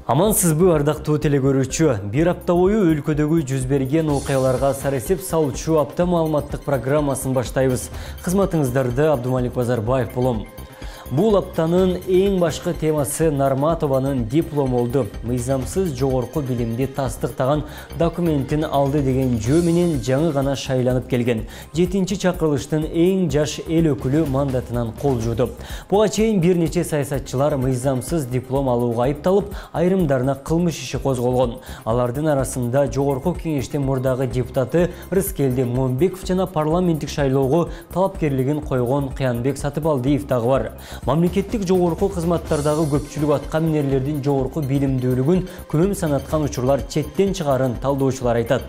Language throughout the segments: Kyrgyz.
Амансызбы ардактуу телекөрүүчү, бир апта бою өлкөдөгү жүз берген окуяларга саресеп салчу апта маалыматтык программасын баштайбыз. Кызматыңыздарда Абдумалик Базарбаев болом. Бул аптанын эң башкы темасы Нарматованын диплом болду. Мыйзамсыз жогорку билимди тастыктаган документин алды деген жөө менен жаңы гана шайланып келген 7-чи чакырылыштын эң жаш эл өкүлү мандатынан кол жууду. Буга чейин бир нече саясатчылар мыйзамсыз диплом алууга айыпталып, айрымдарына кылмыш иши козголгон. Алардын арасында жогорку кеңештин мурдагы депутаты Рыскелди Момбеков жана парламенттик шайлоого талапкерлигин койгон Кыянбек Сатыбалдиев дагы бар. Мамлекеттик жогорку кызматтардагы көпчүлүк атка минерлердин жогорку билимдүүлүгүн күмөм санаткан учурлар четтен чыгарын талдоочулар айтат.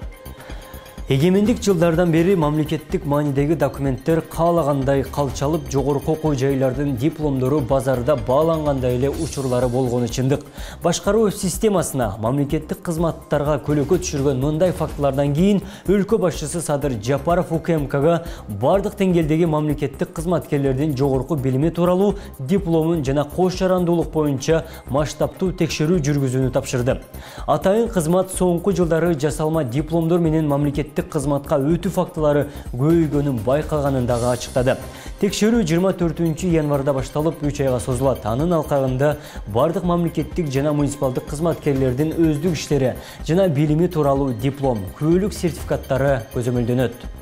Эгемендик жылдардан бери мамлекеттик маанидеги документтер каалагандай калчалып, жогорку окуу жайлардын дипломдору базарда баалангандай эле учурлары болгону чындык. Башкаруу системасына, мамлекеттик кызматтарга көлөкө түшүргөн мындай фактылардан кийин өлкө башчысы Садыр Жапаров УКМКга бардык деңгээлдеги мамлекеттик кызматкерлердин жогорку билими тууралуу дипломун жана кош жарандуулук боюнча масштабтуу текшерүү жүргүзүүнү тапшырды. Атайын кызмат соңку жылдары жасалма дипломдор менен мамлекеттик кызматка өтүү фактылары көбөйгөнүн байкаганын дагы ачыктады. Текшерүү 24 январда башталып 3 айга созулат. Анын алкагында бардык мамлекеттик жана муниципалдык кызматкерлердин өздүк иштери жана билими тууралуу диплом, күбөлүк сертификаттары көзөмөлдөнөт.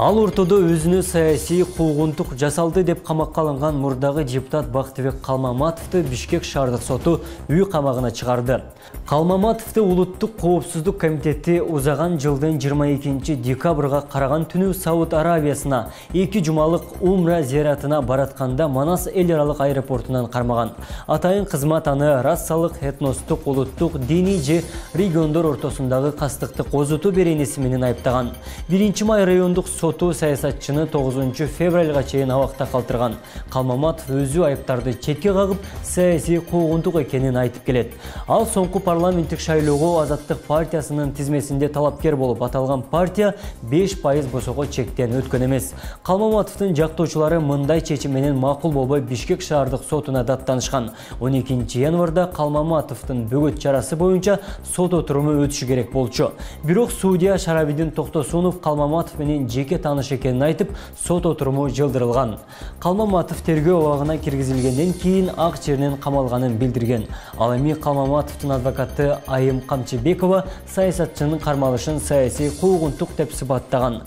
Ал ортодо өзүнө саясий куугунтук жасалды деп камакка алынган мурдагы депутат Бактыбек Калмаматовду Бишкек шаардык соту үй камагына чыгарды. Калмаматовду улуттук коопсуздук комитети узаган жылдын 22 декабрга караган түнү Сауд Арабиясына 2 жумалык умра зияратына баратканда Манас эл аралык аэропортунан кармаган. Атайын кызмат аны расалык, этностук, улуттук, диний же региондор ортосундагы кастыкты козутуу беренеси менен айыптаган. 1-май райондук соту саясатчыны 9 февралга чейин абакта калтырган. Калмаматов өзү айыптарды четке кагып, саясий куугунтук экенин айтып келет. Ал соңку парламенттик шайлоого Азаттык партиясынын тизмесинде талапкер болуп, аталган партия 5% босого чектен өткөн эмес. Калмаматовдун жактоочулары мындай чечим менен макул болбой Бишкек шаардык сотуна даттанышкан. 12 январда Калмаматовдун бөгөт чарасы боюнча сот отуруму өтүшү керек болчу. Бирок судья Шарабидин Токтосунов Калмаматов менен жеке тааныш экенин айтып, сот отуруму жылдырылган. Калмаматов тергөө абагына киргизилгенден кийин ак жеринен камалганын билдирген. Ал эми Калмаматовдун адвокаты Айым Камчыбекова саясатчынын кармалышын саясий куугунтук деп сыпаттаган.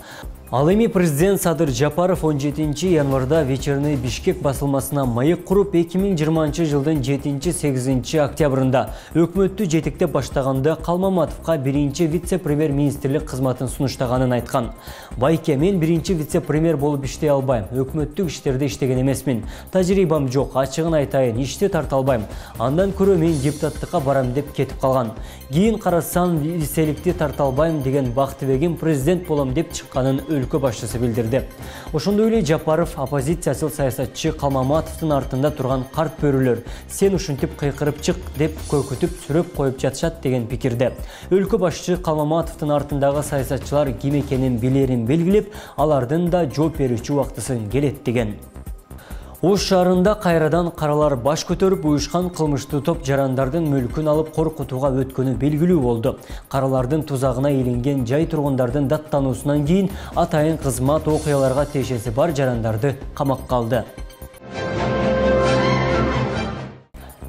Ал эми президент Садыр Жапаров 17 январда вечерный Бишкек басылмасына маек куруп 2020 жылдын 7-8 октябрында өкмөттү жетектеп баштаганда Калмаматовго биринчи вице-премьер-министрлик кызматын сунуштаганын айткан. Байке, мен биринчи вице-премьер болуп иштей албайм, өкмөттүк иштерде иштеген эмесмин. Тажрыйбам жок, ачыгын айтайын, ишти тарта албайм. Андан көрө мен депутаттыкка барам деп кетип калган. Кийин карасам виселикти тарта албайм деген Бактыбегим президент болом деп чыкканын өлкө башчысы билдирди. Ошондой эле Жапаров оппозициячыл саясатчы Калмаматовдун артында турган карт бөрүлөр сен ушинтип кыйкырып чык деп көкүтүп сүрөп коюп жатышат деген пикирде. Өлкө башчы Калмаматовдун артындагы саясатчылар ким экенин билерин белгилеп, алардын да жооп берүүчү убактысын келет деген. Ош шаарында кайрадан каралар баш көтөрүп, уюшкан кылмыштуу топ жарандардын мүлкүн алып коркутууга өткөнү белгилүү болду. Каралардын тузагына илинген жай тургундардын даттануусунан кийин атайын кызмат окуяларга тиешеси бар жарандарды камакка алды.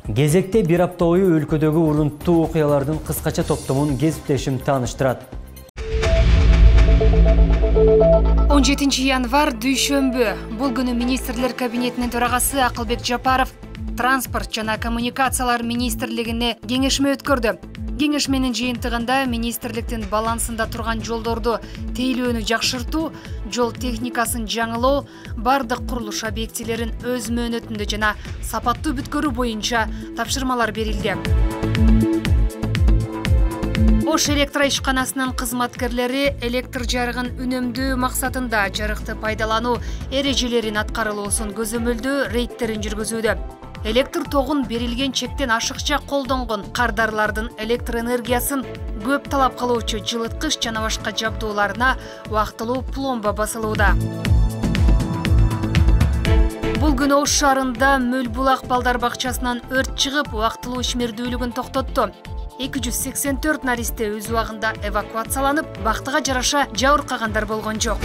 Кезекте бир апта бою өлкөдөгү урунттуу окуялардын кыскача топтомун кесиптешим тааныштырат. 17 январ дүйшөмбү. Бул күнү министрлер кабинетинин төрагасы Акылбек Жапаров транспорт жана коммуникациялар министрлигине кеңешме өткөрдү. Кеңешменин жыйынтыгында министрликтин балансында турган жолдорду тейлөөнү жакшыртуу, жол техникасын жаңылоо, бардык курулуш объектилерин өз мөөнөтүндө жана сапаттуу бүткөрүү боюнча тапшырмалар берилди. Ош электр ишканасынын кызматкерлери электр жарыгын үнөмдөө максатында жарыкты пайдалануу эрежелерин аткарылуусун көзөмөлдөө рейдтерин жүргүзүүдө. Электр тогун берилген чектен ашыкча колдонгон кардарлардын электр энергиясын көп талап кылуучу жылыткыч жана башка жабдууларына убактылуу пломба басылууда. Бул күнү Ош шаарында Мөл Булак балдар бакчасынан өрт чыгып, убактылуу ишмердүүлүгүн токтотту. 284 наристе өз убагында эвакуацияланып, бактыга жараша жабыркагандар болгон жок.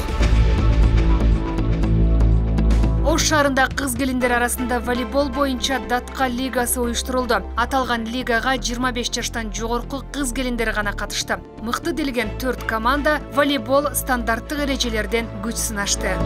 Ош шаарында кыз келиндер арасында волейбол боюнча датка лигасы уюштурулду. Аталган лигага 25 жаштан жогорку кыз келиндер гана катышты. Мыкты делген 4 команда волейбол стандарттык эрежелерден күч сынашты.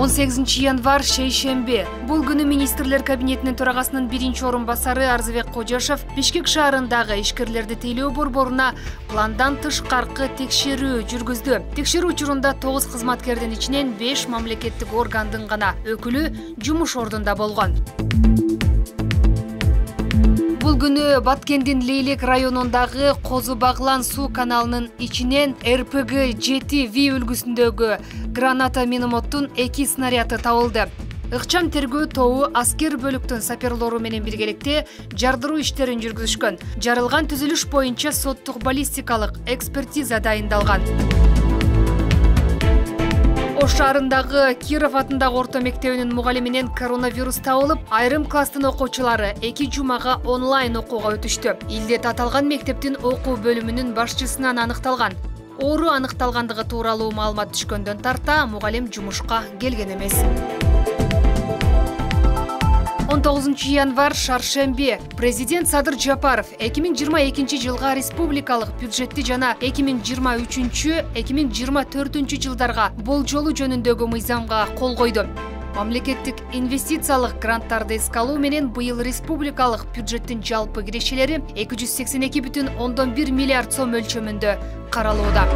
18 январь шейшембе. Бул күнү министрлер кабинетинин төрагасынын биринчи орун басары Арзыбек Кожошов Бишкек шаарындагы ишкерлерди тейлөө борборуна пландан тышкаркы текшерүү жүргүздү. Текшерүү учурунда 9 кызматкердин ичинен 5 мамлекеттик органдын гана өкүлү жумуш ордунда болгон. Бул күнү Баткендин Лейлек районундагы Козу Баглан суу каналынын ичинен РПГ-7В үлгүсүндөгү граната минометтун 2 снаряды табылды. Ыкчам тергөө тобу аскер бөлүктүн саперлору менен биргеликте жардыруу иштерин жүргүзүшкөн. Жарылган түзүлүш боюнча соттук баллистикалык экспертиза дайындалган. Ош шаарындагы Киров атындагы орто мектебинин мугалиминен коронавирус табылып, айрым класстын окуучулары 2 жумага онлайн окууга өтүштү. Илдет аталган мектептин окуу бөлүмүнүн башчысынан аныкталган. Оору аныкталгандыгы тууралуу маалымат түшкөндөн тарта мугалим жумушка келген эмес. 19 январь шаршембе. Президент Садыр Жапаров 2022 жылга республикалык бюджетти жана 2023-2024 жылдарга болжолу жөнүндөгү мыйзамга кол койду. Мамлекеттик инвестициялык гранттарды эске алуу менен быйыл республикалык бюджеттин жалпы кирешелери 282,1 миллиард сом өлчөмүндө каралууда.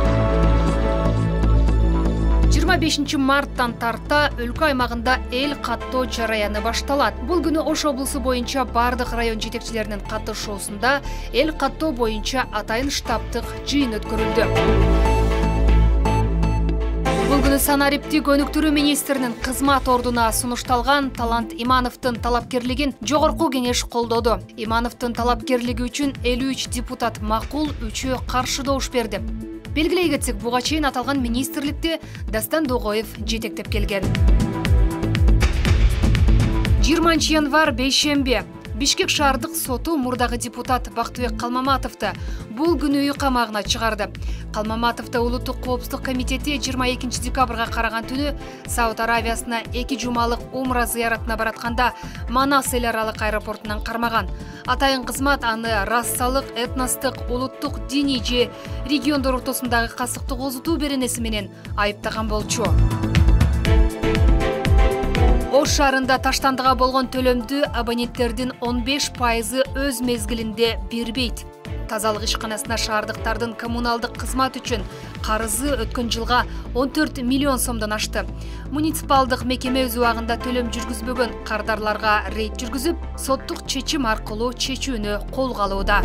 25 марттан тарта өлкө аймагында эл каттоо жараяны башталат. Бул күнү Ош облусу боюнча бардык район жетекчилеринин катышуусунда эл каттоо боюнча атайын штабтык жыйын өткөрүлдү. Бул күнү санариптик өнүктүрүү министринин кызмат ордуна сунушталган Талант Имановдун талапкерлигин жогорку кеңеш колдоду. Имановдун талапкерлиги үчүн 53 депутат макул, 3-өө каршы добуш берди. Белгилей кетсек, буга чейин аталган министрликти Дастан Догоев жетектеп келген. 20 январь бейшембе. Бишкек шаардык соту мурдагы депутат Бактыбек Калмаматовду бул күнү үй камагына чыгарды. Калмаматовду улуттук коопсуздук комитети 22 декабрга караган түнү Сауд Аравиясына 2 жумалык умра зыяратына баратканда Манас эл аралык аэропортунан кармаган. Атайын кызмат аны рассалык, этностук, улуттук, диний же региондор ортосундагы касыктык озутуу беренеси менен айыптаган болчу. Ош шаарында таштандыга болгон төлөмдү абоненттердин 15% өз мезгилинде бербейт. Тазалык ишканасына шаардыктардын коммуналдык кызмат үчүн карызы өткөн жылга 14 миллион сомдон ашты. Муниципалдык мекеме өз убагында төлөм жүргүзбөгөн кардарларга рейд жүргүзүп, соттук чечим аркылуу чечүүнү колго алууда.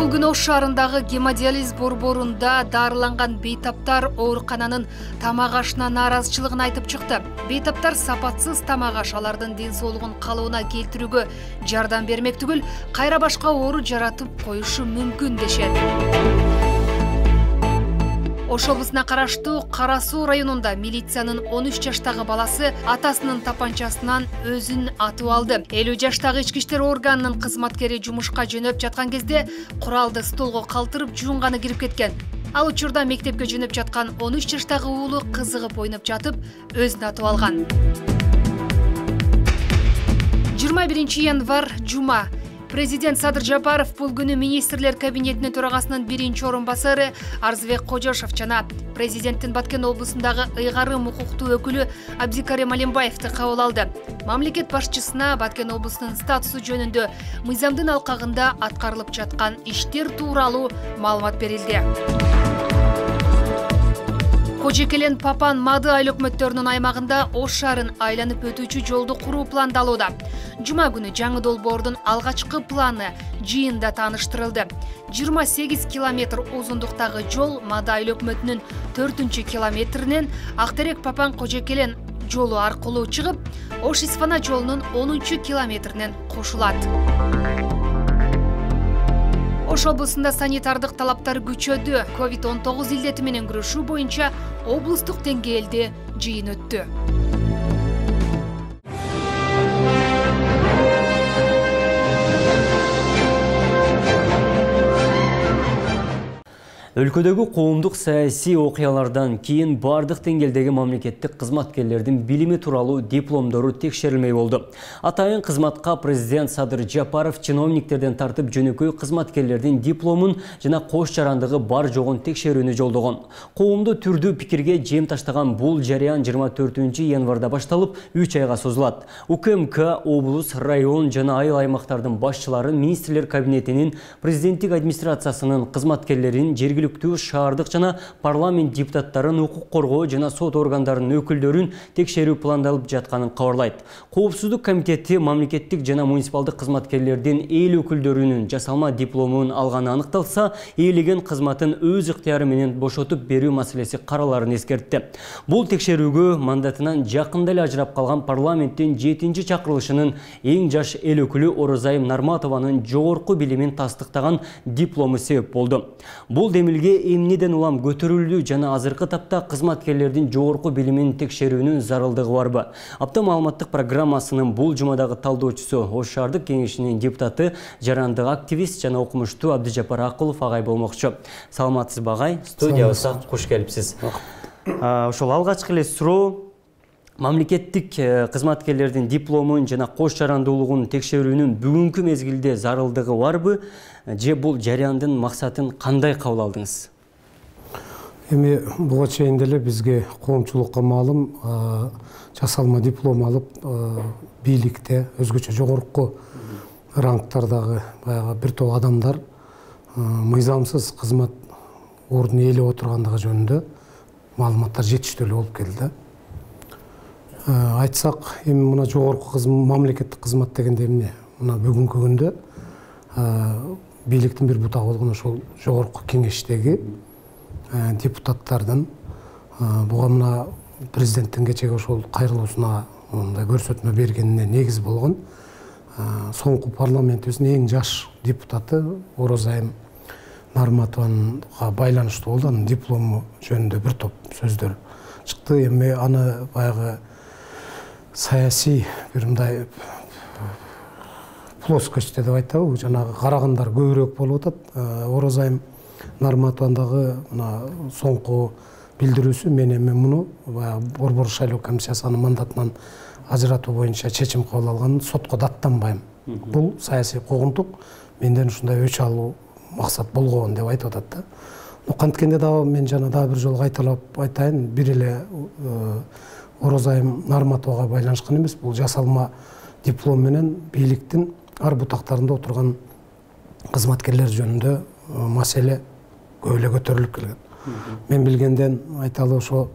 Бул күнү Ош шаарындагы гемодиализ борборунда дарыланган бейтаптар оорукананын тамак ашына нааразычылыгын айтып чыкты. Бейтаптар сапатсыз тамак аш алардын ден соолугун калыбына келтирүүгө жардам бермек түгүл, кайра башка оору жаратып коюшу мүмкүн дешет. Ош облусуна караштуу Кара Суу районунда милициянын 13 жаштагы баласы атасынын тапанчасынан өзүн атып алды. 50 жаштагы ички иштер органынын кызматкери жумушка жөнөп жаткан кезде куралды столго калтырып жуунганы кирип кеткен. Ал учурда мектепке жөнөп жаткан 13 жаштагы уулу кызыгып ойноп жатып, өзүн атып алган. 21 январь жума. Президент Садыр Жапаров бул күнү министрлер кабинетинин төрагасынын биринчи орун басары Арзыбек Кожошов жана президенттин Баткен облусундагы ыйгарым укуктуу өкүлү Абдикарим Алимбаевди кабыл алды. Мамлекет башчысына Баткен облусунун статусу жөнүндө мыйзамдын алкагында аткарылып жаткан иштер тууралуу маалымат берилди. Кожекелен Папан Мады айыл өкмөттөрүнүн аймагында Ош шаарын айланып өтүүчү жолду куруу пландалууда. Жума күнү жаңы долбоордун алгачкы планы жыйында тааныштырылды. 28 километр узундуктагы жол Мады айыл өкмөтүнүн 4-чү километринен Актерек Папан Кожекелен жолу аркылуу чыгып, Ош Исфана жолунун 10-чү километринен кошулат. Ош облусунда санитардык талаптар күчөдү. COVID-19 илдети менен күрөшүү боюнча облустук деңгээлде жыйын өттү. Өлкөдөгү коомдук саясий окуялардан кийин бардык деңгээлдеги мамлекеттик кызматкерлердин билими тууралуу дипломдору текшерилмей болду. Атайын кызматка президент Садыр Жапаров чиновниктерден тартып жөнөкөй кызматкерлердин дипломун жана кош жарандыгы бар жогун текшерүүнү жолдогон. Коомду түрдүү пикирге жем таштаган бул жарыян 24-январда башталып 3 айга созулат. УКМК, облус, район жана айыл аймактардын башчылары министрлер кабинетинин президенттик администрациясынын кызматкерлерин жергиликтүү шаардык жана парламент депутаттарын укук коргоо жана сот органдарынын өкүлдөрүн текшерүү пландалып жатканын кабарлайт. Коопсуздук комитети мамлекеттик жана муниципалдык кызматкерлердин эл өкүлдөрүнүн жасалма дипломун алганы аныкталса, ээлеген кызматын өз ыктыяры менен бошотуп берүү маселеси караларын эскертти. Бул текшерүүгө мандатынан жакында эле ажырап калган парламенттин 7-чакырылышынын эң жаш эл өкүлү Орозайым Нарматованын жогорку билимин тастыктаган диплому себеп болду. Бул демилге эмнеден улам көтөрүлдү жана азыркы тапта кызматкерлердин жогорку билимин текшерүүнүн зарылдыгы барбы? Апта маалыматтык программасынын бул жумадагы талдоочусу Ош шаардык кеңешинин депутаты, жарандык активист жана окумуштуу Абдыжапар Акулов агай болмокчу. Саламатсызбы агай? Студиябызга куш келипсиз. Ошол алгачкы эле суроо, мамлекеттик кызматкерлердин дипломун жана кош жарандуулугун текшерүүнүн бүгүнкү мезгилде зарылдыгы барбы? Же бул жарыяндын максатын кандай кабыл алдыңыз? Эми буга чейин деле бизге коомчулукка маалым жасалма диплом алып бийликте өзгөчө жогорку рангтардагы баягы бир топ адамдар мыйзамсыз кызмат ордун ээлеп отургандыгы жөнүндө маалыматтар жетиштүү эле болуп келди. Айтсак, эми мына жогорку мамлекеттик кызмат дегенде эмне? Мына бүгүнкү күндө бийликтин бир бутагы болгон ошол жогорку кеңештеги депутаттардын буга мына президенттин кечеги ошол кайрылуусуна мындай көрсөтмө бергенине негиз болгон соңку парламентибиздин эң жаш депутаты Орозайым Нарматованга байланыштуу болду. Анын диплому жөнүндө бир топ сөздөр чыкты. Эми аны баягы саясий бир мындай плоскостьте деп айтабы, жанагы карагандар көбүрөөк болуп атат. Орозайым Нарматовандагы мына соңку билдирүүсү мен эми муну Борбор шайлоо комиссиясынын мандатынан ажыратуу боюнча чечим кабыл алганын сотко даттанбайм. Бул саясий куугунтук, менден ушундай өч алуу максат болгон деп айтып атат да. Канткенде дагы мен жана дагы бир жолу кайталап айтайын, бир эле Орозайым Нарматовага байланышкан эмес, бул жасалма диплом менен бийликтин ар бутактарында отурган кызматкерлер жөнүндө маселе көп эле көтөрүлүп келген. Мен билгенден айталы ошо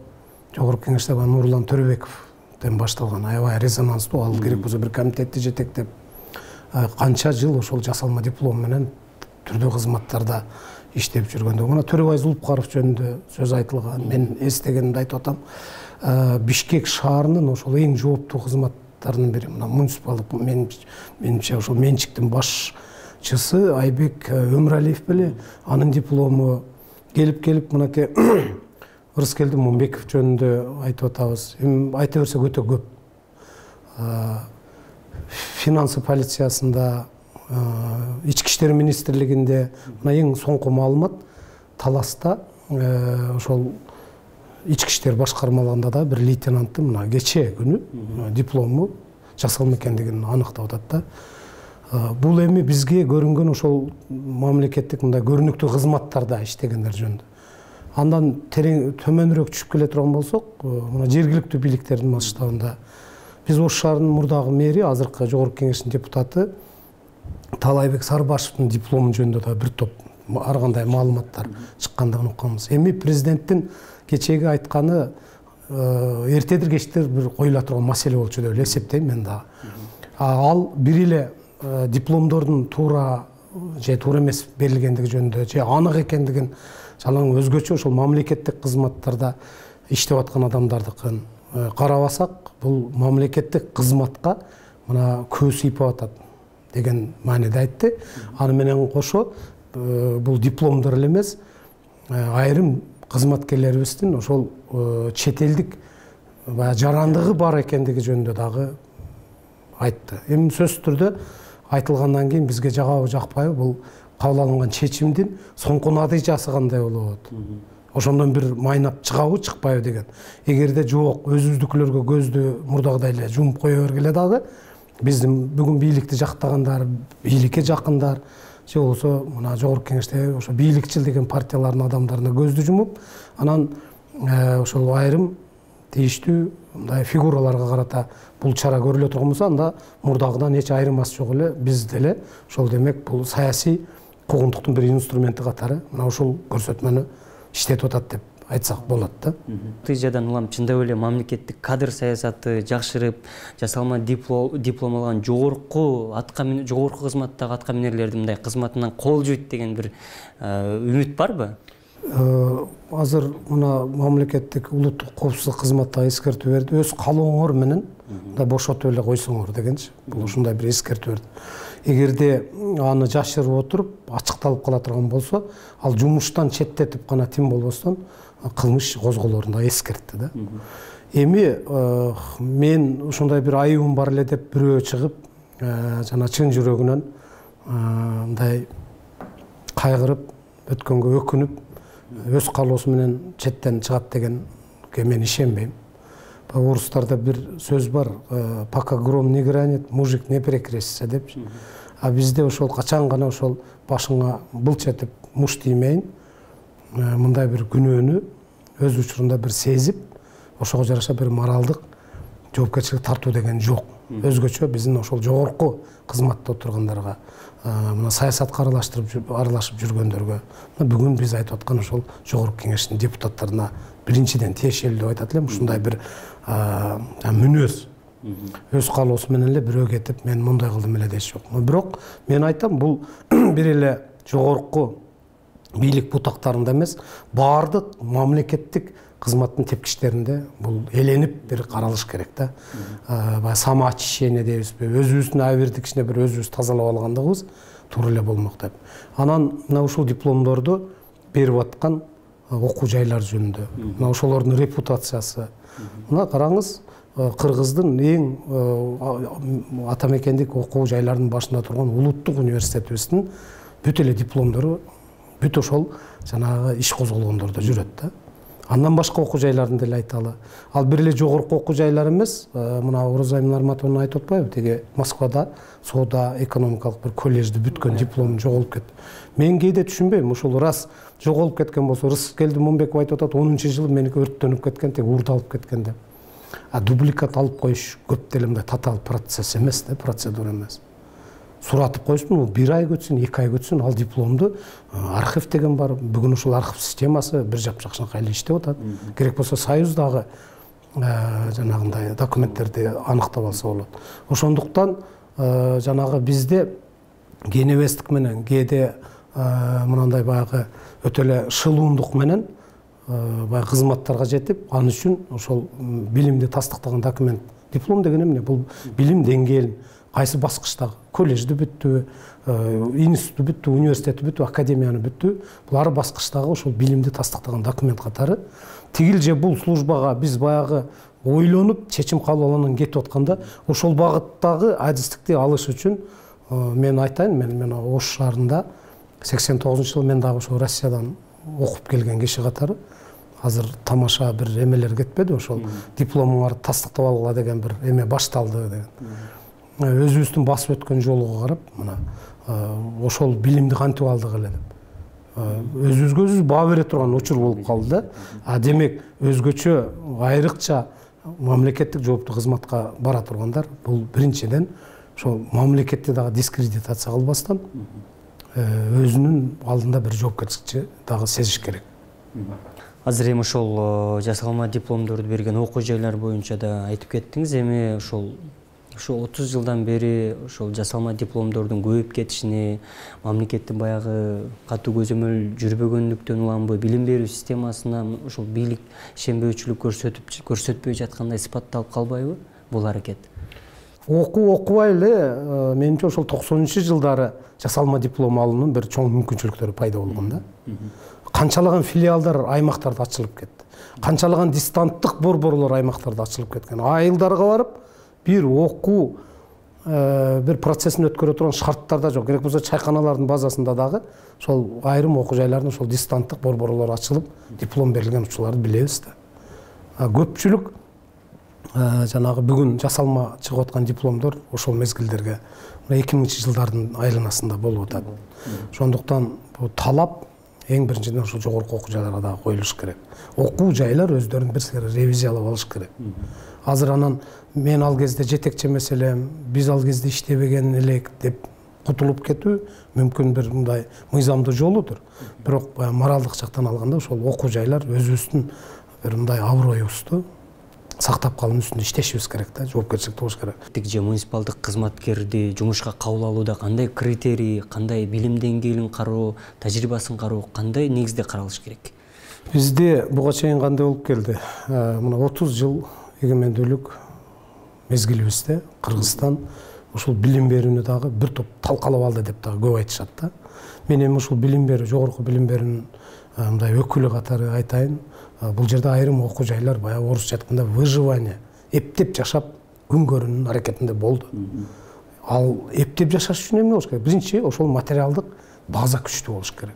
жогорку кеңеште Нурлан Төрөбековден башталган аябай резонанстуу, ал керек болсо бир комитетти жетектеп канча жыл ошол жасалма диплом менен түрдүү кызматтарда иштеп жүргөндө. Мына Төрөбай Зулупкаров жөнүндө сөз айтылган. Мен эстегенимди айтып атам. Бишкек шаарынын ошол эң жооптуу кызматтарынын бири мына муниципалдык менимче ошол менчиктин башчысы Айбек Өмүралиев беле, анын диплому келип мынакей Ырыскелди Мумбеков жөнүндө айтып атабыз. Эми айта берсек өтө көп. Финансы полициясында, ички иштер министрлигинде мына эң соңку маалымат Таласта ошол ички иштер башкармаларында да бир лейтенанттын мына кечээ күнү диплому жасалма экендигин аныктап атат да. Бул эми бизге көрүнгөн ошол мамлекеттик мындай көрүнүктүү кызматтарда иштегендер жөнүндө. Андан төмөнүрөөк түшүп келе турган болсок, мына жергиликтүү бийликтердин масштабында биз Ош шаарынын мурдагы мэри, азыркы жогорку кеңештин депутаты Талайбек Сарбашевдин диплому жөнүндө да бир топ ар кандай маалыматтар чыккандыгын укканбыз. Эми президенттин кечеги айтканы эртедир кечтир бир коюла турган маселе болчу деп эсептейм мен дагы. Ал бир эле дипломдордун туура же туура эмес берилгендиги жөнүндө же анык экендигин жалаң өзгөчө ошол мамлекеттик кызматтарда иштеп аткан адамдардыкын карабасак, бул мамлекеттик кызматка мына көз ыйпап атат деген мааниде айтты. Аны менен кошо бул дипломдор эле эмес, айрым кызматкерлерибиздин ошол чет элдик жарандыгы бар экендиги жөнүндө дагы айтты. Эми сөзсүз түрдө айтылгандан кийин бизге жагабы жакпайбы бул кабыл алынган чечимдин соңку натыйжасы кандай болот? Ошондон бир майнап чыгабы чыкпайбы деген. Эгерде жок, өзүбүздүкүлөргө көздү мурдагыдай эле жумуп кое бергиле дагы биздин бүгүн бийликти жактагандар, бийликке жакындар же болбосо мына жогорку кеңеште ошо бийликчил деген партиялардын адамдарына көздү жумуп, анан ошол айрым тийиштүү мындай фигураларга карата бул чара көрүлө турган болсо, анда мурдагыдан эч айырмасы жок эле. Биз деле ошол демек бул саясий куугунтуктун бир инструменти катары мына ушул көрсөтмөнү иштетип атат деп айтсак болот да. Натыйжадан улам чындап эле мамлекеттик кадр саясаты жакшырып, жасалма диплом алган жогорку кызматтагы атка минерлердин мындай кызматынан кол жуйт деген бир үмүт барбы? Азыр мына мамлекеттик улуттук коопсуздук кызматтагы эскертүү берди. Өз калооңор менен да бошотуп эле койсоңор дегенчи. Бул ушундай бир эскертүү берди. Эгерде аны жашырып отуруп, ачыкталып кала турган болсо, ал жумуштан четтетип гана тим болбостон кылмыш козголорун да эскертти да. Эми мен ушундай бир айыбым бар эле деп бирөө чыгып, жана чын жүрөгүнөн мындай кайгырып, өткөнгө өкүнүп, өз калоосу менен четтен чыгат дегенге мен ишенбейм. Орустарда бир сөз бар, пока гром не гранит, мужик не перекрестится деп. А бизде ошол качан гана ошол башыңа былч этип муш тиймейин, мындай бир күнөөнү өз учурунда бир сезип, ошого жараша бир моралдык жоопкерчилик тартуу деген жок. Өзгөчө биздин ошол жогорку кызматта отургандарга, мына саясатка аралашып жүргөндөргө, бүгүн биз айтып аткан ошол жогорку кеңештин депутаттарына биринчиден тиешелүү деп айтат элем. Ушундай бир мүнөз өз калоосу менен эле бирөө кетип мен мындай кылдым эле деш жок. Бирок мен айтам, бул бир эле жогорку бийлик бутактарында эмес, баардык мамлекеттик кызматтын тепкичтеринде бул эленип бир каралыш керек да. Самоочищение дейбизби, өзүбүздүн абирдик ичинде бир өзүбүз тазалап алгандыгыбыз туура эле болмок деп. Анан мына ушул дипломдорду берип аткан окуу жайлар жөнүндө, мына ошолордун репутациясы. Мына караңыз, Кыргыздын эң ата мекендик окуу жайларынын башында турган улуттук университетибиздин бүт эле дипломдору бүт ошол жанагы иш козголгондордо жүрөт да. Андан башка окуу жайларын деле айталы. Ал бир эле жогорку окуу жайлар эмес, мына Оразайым Нарматовна айтып атпайбы, теге Москвада соода экономикалык бир коллежди бүткөн диплом жоголуп кетти. Мен кээде түшүнбөйм, ушул рас жоголуп кеткен болсо, Рыскелди Момбеков айтып атат, 10-жылы меники өрттөнүп кеткен, теге уурдалып кеткен деп. А дубликат алып коюш көп деле мындай татаал процесс эмес да, процедура эмес. Суратып коюшмун, бир ай өтсүн, 2 ай өтсүн, ал дипломду архив деген бар. Бүгүн ушул архив системасы бир жапжакшынакай эле иштеп атат. Керек болсо Союздагы жанагындай документтерди аныктап алса болот. Ошондуктан жанагы бизде кенебестик менен, кээде мынандай баягы өтө эле шылуундук менен баягы кызматтарга жетип, ал үчүн ошол билимди тастыктаган документ, диплом деген эмне? Бул билим деңгээлин кайсы баскычтагы, коллежди бүттү, институту бүттү, университети бүттү, академияны бүттү, бул ар баскычтагы ошол билимди тастыктаган документ катары. Тигил же бул службага биз баягы ойлонуп, чечим кабыл алгандан кетип атканда, ошол багыттагы адистикти алыш үчүн мен айтайын, мен Ош шаарында 89-жылы мен дагы ошол Россиядан окуп келген киши катары, азыр тамаша бир эмелер кетпеди, ошол дипломуңарды тастыктап алгыла деген бир эме башталды деген. Өзүбүздүн басып өткөн жолуга карап, мына ошол билимди кантип алдык эле деп. Өзүбүзгө өзүбүз баа бере турган учур болуп калды да. А демек өзгөчө айрыкча мамлекеттик жооптуу кызматка бара тургандар, бул биринчиден ошол мамлекетти дагы дискредитация кылбастан өзүнүн алдында бир жоопкерчиликти дагы сезиш керек. Азыр эми ошол жасалма дипломдорду берген окуу жайлар боюнча да айтып кеттиңиз. Эми ошол 30 жылдан бери ошол жасалма дипломдордун көбөйүп кетишини, мамлекеттин баягы катуу көзөмөл жүрбөгөндүктөн уламбы, билим берүү системасына ошол бийлик ишенбөөчүлүк көрсөтпөй жаткандай сыпатталып калбайбы бул аракет? Окубай эле, менимче ошол 90-жылдары жасалма диплом алуунун бир чоң мүмкүнчүлүктөрү пайда болгон да. канчалаган филиалдар аймактарда ачылып кетти. Канчалаган дистанттык борборлор аймактарда ачылып кеткен. Айылдарга барып бир окуу bir процесін өткөрө турган шарттарда жоқ. Керек болса чайканалардын базасында дагы ошол айрым окуу жайлардын ошол дистанттык борборлор ачылып, диплом берилген учурларды билебиз да. Көпчүлүк жанагы бүгүн жасалма чыгып аткан дипломдор ошол мезгилдерге 2000-жылдардын айланасында болуп атат. Ошондуктан бул талап эң биринчиден ошол жогорку окуу жайларга да коюлуш керек. Окуу жайлар өздөрүн бир сыйра ревизиялап алыш керек. Азыр анан мен ал кезде жетекчи маселем, биз ал кезде иштебеген элек деп кутулуп кетүү мүмкүн бир мындай мыйзамдуу жолудур. Бирок моралдык жактан алганда ошол окуу жайлар өзүбүздүн бир мындай аброюбузду сактап калуу үстүндө иштешибиз керек да, жоопкерчиликти болуш керек. Же муниципалдык кызматкерди жумушка кабыл алууда кандай критерий, кандай билим деңгээлин кароо, тажрыйбасын кароо кандай негизде каралыш керек? Бизде буга чейин кандай болуп келди? Мына 30 жыл эгемендүүлүк мезгилибизде Кыргызстан ушул билим берүүнү дагы бир топ талкалап алды деп дагы көп айтышат да. Мен эми ушул билим берүү, жогорку билим берүүнүн мындай өкүлү катары айтайын. Бул жерде айрым окуу жайлар баягы орусча айтканда выживание, эптеп жашап күн көрүүнүн аракетинде болду. Ал эптеп жашаш үчүн эмне болуш керек? Биринчи ошол материалдык база күчтүү болуш керек.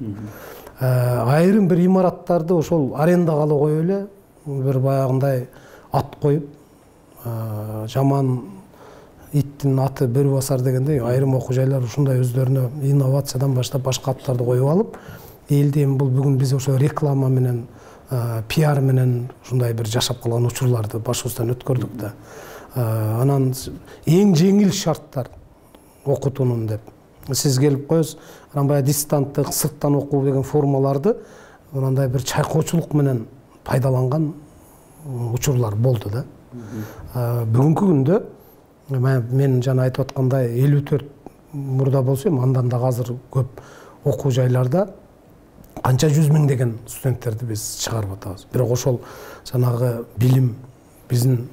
Айрым бир имараттарды ошол арендага ала коюп эле бир баягындай ат коюп, жаман иттин аты бир басар дегендей айрым окуу жайлар ушундай өздөрүнө инновациядан баштап башка аттарды коюп алып, элде эми бул бүгүн биз ошо реклама менен, пиар менен ушундай бир жашап калган учурларды башыбыздан өткөрдүк да. Анан эң жеңил шарттар окутуунун деп. Сиз келип коесуз, анан баягы дистанттык, сырттан окуу деген формаларды мындай бир чайкоочулук менен пайдаланган учурлар болду да. Бүгүнкү күндө мен жана айтып аткандай 54 мурда болсо, андан да азыр көп окуу жайларда канча 100 миң деген студенттерди биз чыгарып атабыз. Бирок ошол жанагы билим биздин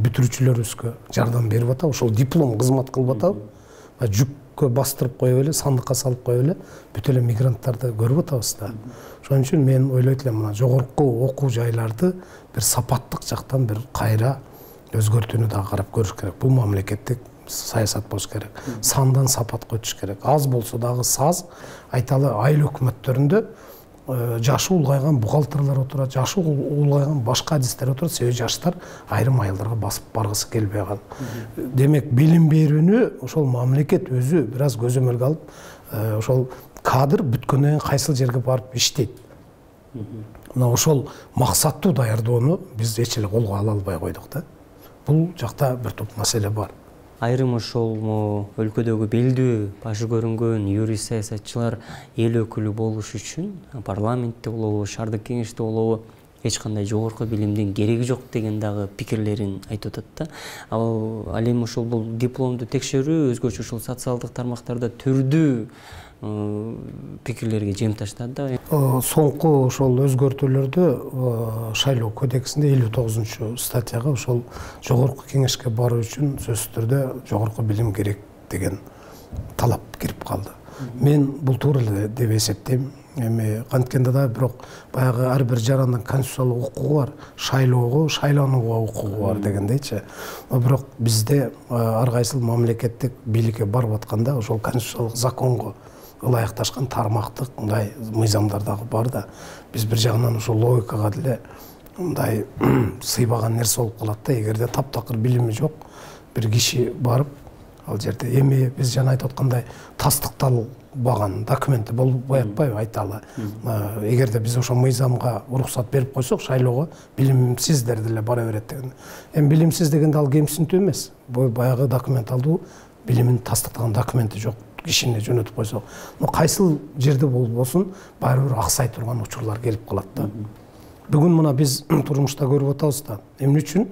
бүтүрүүчүлөрүбүзгө жардам берип атабы, ошол диплом кызмат кылып атабы. Жүккө бастырып коюп эле, сандыкка салып коюп эле бүт эле мигранттарды көрүп атабыз да. Ошон үчүн мен ойлойт элем, мына жогорку окуу жайларды бир сапаттык жактан бир кайра өзгөртүүнү да карап көрүш керек. Бул мамлекеттик саясат болуш керек. Сандан сапатка өтүш керек. Аз болсо дагы саз, айталы айыл өкмөттөрүндө жашы улгайган бухгалтерлер отурат, жашы улгайган башка адистер отурат, себеби жаштар айрым айылдарга басып баргысы келбей калат. Демек, билим берүүнү ошол мамлекет өзү бир аз көзөмөлгө алып, ошол кадр бүткөндөн кийин кайсыл жерге барып иштейт. Мына ошол максаттуу даярдоону биз эч эле колго ала албай койдук да. Бул жакта бир топ маселе бар. Айрым ошол өлкөдөгү белдүү башы көрүнгөн юрист саясатчылар эл өкүлү болуш үчүн парламентте болобу, шаардык кеңеште болобу эч кандай жогорку билимдин кереги жок деген дагы пикирлерин айтып атат да. Ал эми ошол бул дипломду текшерүү өзгөчө ошол социалдык тармактарда түрдүү пикирлерге жем таштады да. Соңку ошол өзгөртүүлөрдө шайлоо кодексинде 59-статьяга ошол жогорку кеңешке баруу үчүн сөзсүз түрдө жогорку билим керек деген талап кирип калды. Мен бул туура эле деп эсептейм. Эми канткенде да бирок баягы ар бир жарандын конституциялык укугу бар, шайлоого, шайланууга укугу бар дегендейчи. Бирок бизде ар кайсыл мамлекеттик бийликке барып атканда ошол конституциялык законго ылайыкташкан тармактык мындай мыйзамдар дагы бар да. Биз бир жагынан ошол логикага деле мындай сыйбаган нерсе болуп калат да. Эгерде таптакыр билими жок бир киши барып ал жерде эми биз жана айтып аткандай тастыкталбаган документи болбой атпайбы, айталы. Эгерде биз ошол мыйзамга уруксат берип койсок, шайлоого билимсиздер деле бара берет деген. Эми билимсиз дегенде ал кемсинтүү эмес. Бул баягы документ алуу, билимин тастыктаган документи жок кишини жөнөтүп койсок, кайсыл жерде болбосун баары бир аксай турган учурлар келип калат да. Бүгүн мына биз турмушта көрүп атабыз да. Эмне үчүн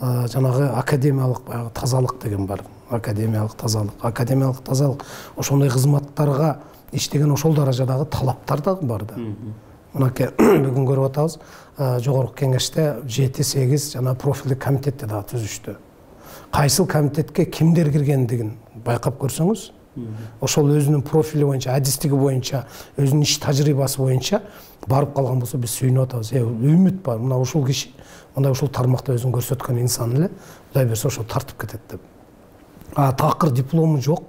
жанагы академиялык баягы тазалык деген бар. Академиялык тазалык ошондой кызматтарга иштеген ошол даражадагы талаптар да бар да. Мынакей бүгүн көрүп атабыз, жогорку кеңеште 7-8 жана профилдик комитетти да түзүштү. Кайсыл комитетке кимдер киргендигин байкап көрсөңүз, ошол өзүнүн профили боюнча, адистиги боюнча, өзүнүн иш тажрыйбасы боюнча барып калган болсо биз сүйүнүп атабыз. Үмүт бар. Мына ушул киши, мындай ушул тармакта өзүн көрсөткөн инсан эле, Кудай берсе ошол тартып кетет деп. Такыр диплому жок,